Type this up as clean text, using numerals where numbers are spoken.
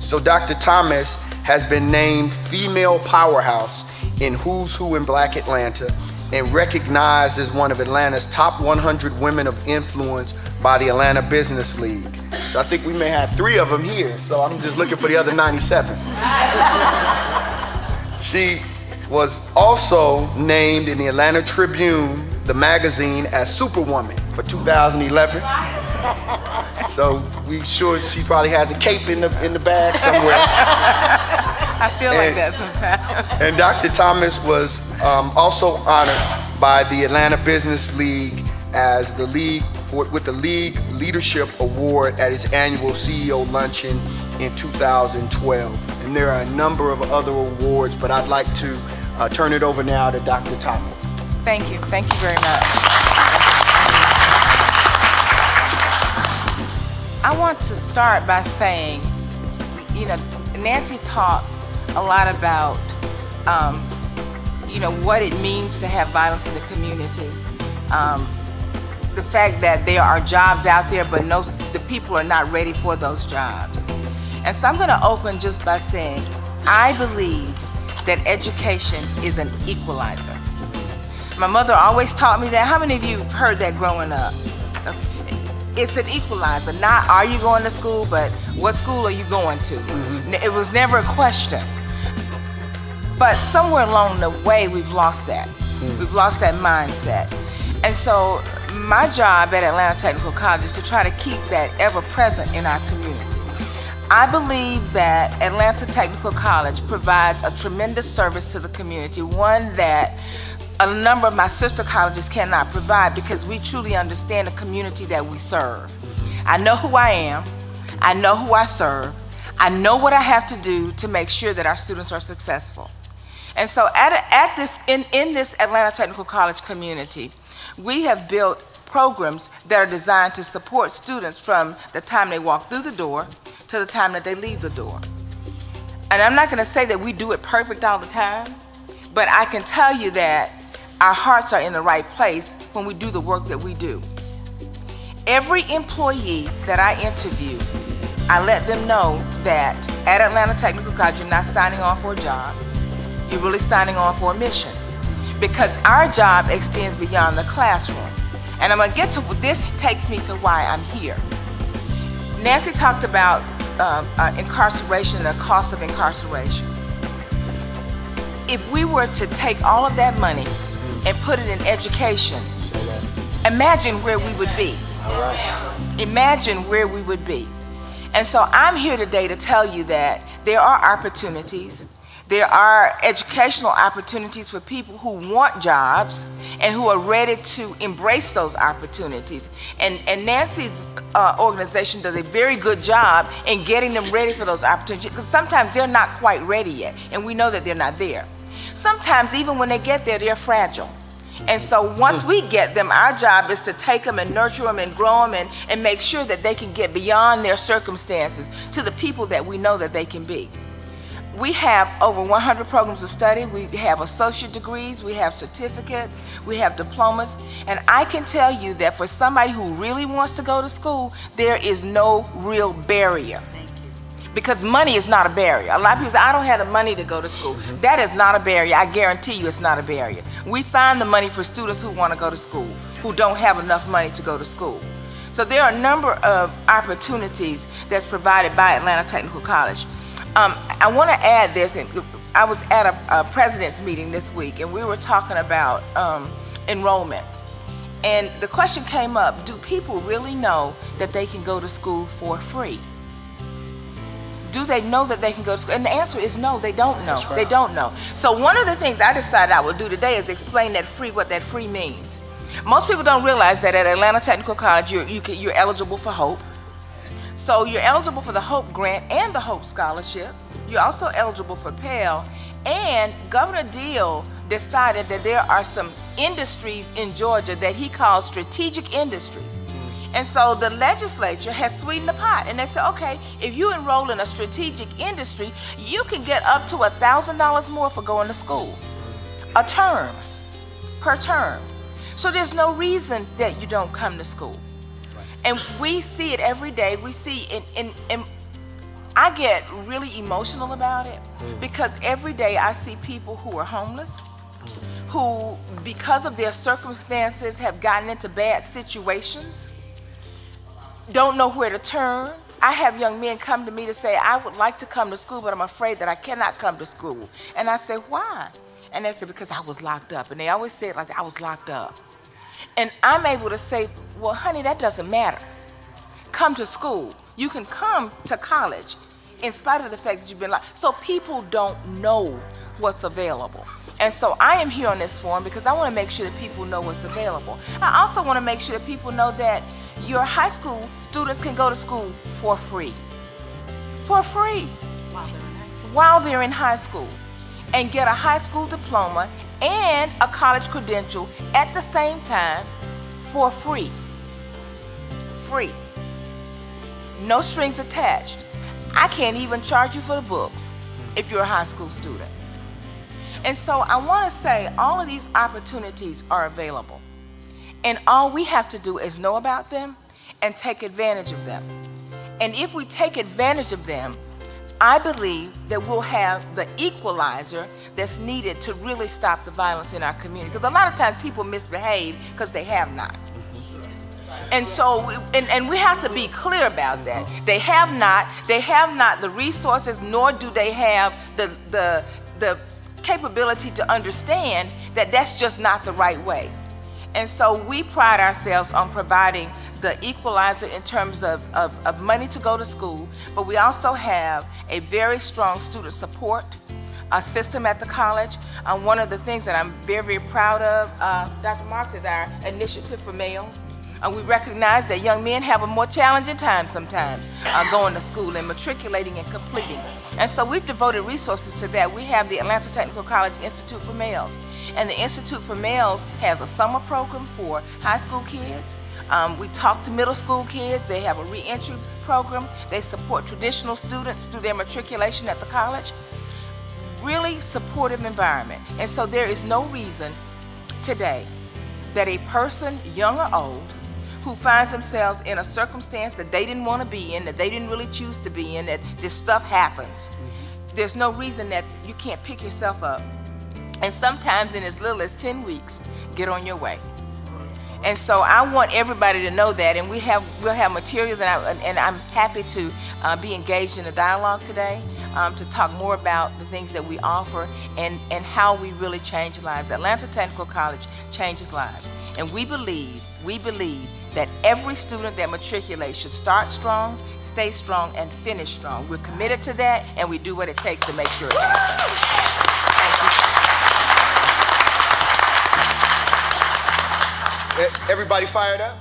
So Dr. Thomas has been named Female Powerhouse in Who's Who in Black Atlanta and recognized as one of Atlanta's top 100 women of influence by the Atlanta Business League. So I think we may have 3 of them here, so I'm just looking for the other 97. She was also named in the Atlanta Tribune, the magazine, as Superwoman for 2011. So we sure she probably has a cape in the bag somewhere. I feel like that sometimes. And Dr. Thomas was also honored by the Atlanta Business League as the league with the League Leadership Award at its annual CEO luncheon in 2012. And there are a number of other awards, but I'd like to turn it over now to Dr. Thomas. Thank you very much. I want to start by saying, you know, Nancy talked a lot about, you know, what it means to have violence in the community. The fact that there are jobs out there, but the people are not ready for those jobs. And so I'm going to open just by saying, I believe that education is an equalizer. My mother always taught me that. How many of you have heard that growing up? It's an equalizer. Not are you going to school, but what school are you going to? It was never a question. But somewhere along the way, we've lost that. We've lost that mindset. And so my job at Atlanta Technical College is to try to keep that ever present in our community. I believe that Atlanta Technical College provides a tremendous service to the community, one that a number of my sister colleges cannot provide, because we truly understand the community that we serve. I know who I am, I know who I serve, I know what I have to do to make sure that our students are successful. And so in this Atlanta Technical College community, we have built programs that are designed to support students from the time they walk through the door to the time that they leave the door. And I'm not going to say that we do it perfect all the time, but I can tell you that our hearts are in the right place when we do the work that we do. Every employee that I interview, I let them know that at Atlanta Technical College, you're not signing on for a job, you're really signing on for a mission. Because our job extends beyond the classroom. And I'm going to get to, this takes me to why I'm here. Nancy talked about incarceration and the cost of incarceration. If we were to take all of that money and put it in education, imagine where we would be. Imagine where we would be. And so I'm here today to tell you that there are opportunities. There are educational opportunities for people who want jobs and who are ready to embrace those opportunities. And Nancy's organization does a very good job in getting them ready for those opportunities, because sometimes they're not quite ready yet, and we know that they're not there. Sometimes even when they get there, they're fragile. And so once we get them, our job is to take them and nurture them and grow them and make sure that they can get beyond their circumstances to the people that we know that they can be. We have over 100 programs of study. We have associate degrees, we have certificates, we have diplomas, and I can tell you that for somebody who really wants to go to school, there is no real barrier. Because money is not a barrier. A lot of people say, I don't have the money to go to school. That is not a barrier. I guarantee you it's not a barrier. We find the money for students who want to go to school, who don't have enough money to go to school. So there are a number of opportunities that's provided by Atlanta Technical College. I want to add this, and I was at a president's meeting this week, and we were talking about enrollment. And the question came up, do people really know that they can go to school for free? Do they know that they can go to school? And the answer is no, they don't know. Right. They don't know. So one of the things I decided I would do today is explain that free, what that free means. Most people don't realize that at Atlanta Technical College, you're eligible for HOPE. So you're eligible for the HOPE grant and the HOPE scholarship. You're also eligible for Pell. And Governor Deal decided that there are some industries in Georgia that he calls strategic industries. And so the legislature has sweetened the pot, and they said, okay, if you enroll in a strategic industry, you can get up to $1,000 more for going to school, a term, per term. So there's no reason that you don't come to school. And we see it every day. We see, and I get really emotional about it because every day I see people who are homeless, who, because of their circumstances, have gotten into bad situations, don't know where to turn. I have young men come to me to say, I would like to come to school, but I'm afraid that I cannot come to school. And I say, why? And they say, because I was locked up. And they always say it like, I was locked up. And I'm able to say, well, honey, that doesn't matter. Come to school. You can come to college in spite of the fact that you've been locked. So people don't know what's available. And so I am here on this forum because I want to make sure that people know what's available. I also want to make sure that people know that your high school students can go to school for free. For free. While they're in high school. And get a high school diploma and a college credential at the same time for free. Free. No strings attached. I can't even charge you for the books if you're a high school student. And so I want to say all of these opportunities are available. And all we have to do is know about them and take advantage of them. And if we take advantage of them, I believe that we'll have the equalizer that's needed to really stop the violence in our community. Because a lot of times people misbehave because they have not. And so, and we have to be clear about that. They have not the resources, nor do they have the capability to understand that that's just not the right way. And so we pride ourselves on providing the equalizer in terms of money to go to school, but we also have a very strong student support system at the college. One of the things that I'm very, very proud of, Dr. Marks, is our initiative for males. We recognize that young men have a more challenging time sometimes going to school and matriculating and completing. And so we've devoted resources to that. We have the Atlanta Technical College Institute for Males. And the Institute for Males has a summer program for high school kids. We talk to middle school kids. They have a re-entry program. They support traditional students through their matriculation at the college. Really supportive environment. And so there is no reason today that a person, young or old, who finds themselves in a circumstance that they didn't want to be in, that they didn't really choose to be in, that this stuff happens. There's no reason that you can't pick yourself up. And sometimes in as little as 10 weeks, get on your way. And so I want everybody to know that, and we'll have materials, and I'm happy to be engaged in a dialogue today to talk more about the things that we offer and how we really change lives. Atlanta Technical College changes lives, and we believe that every student that matriculates should start strong, stay strong, and finish strong. We're committed to that, and we do what it takes to make sure it happens. Everybody fired up?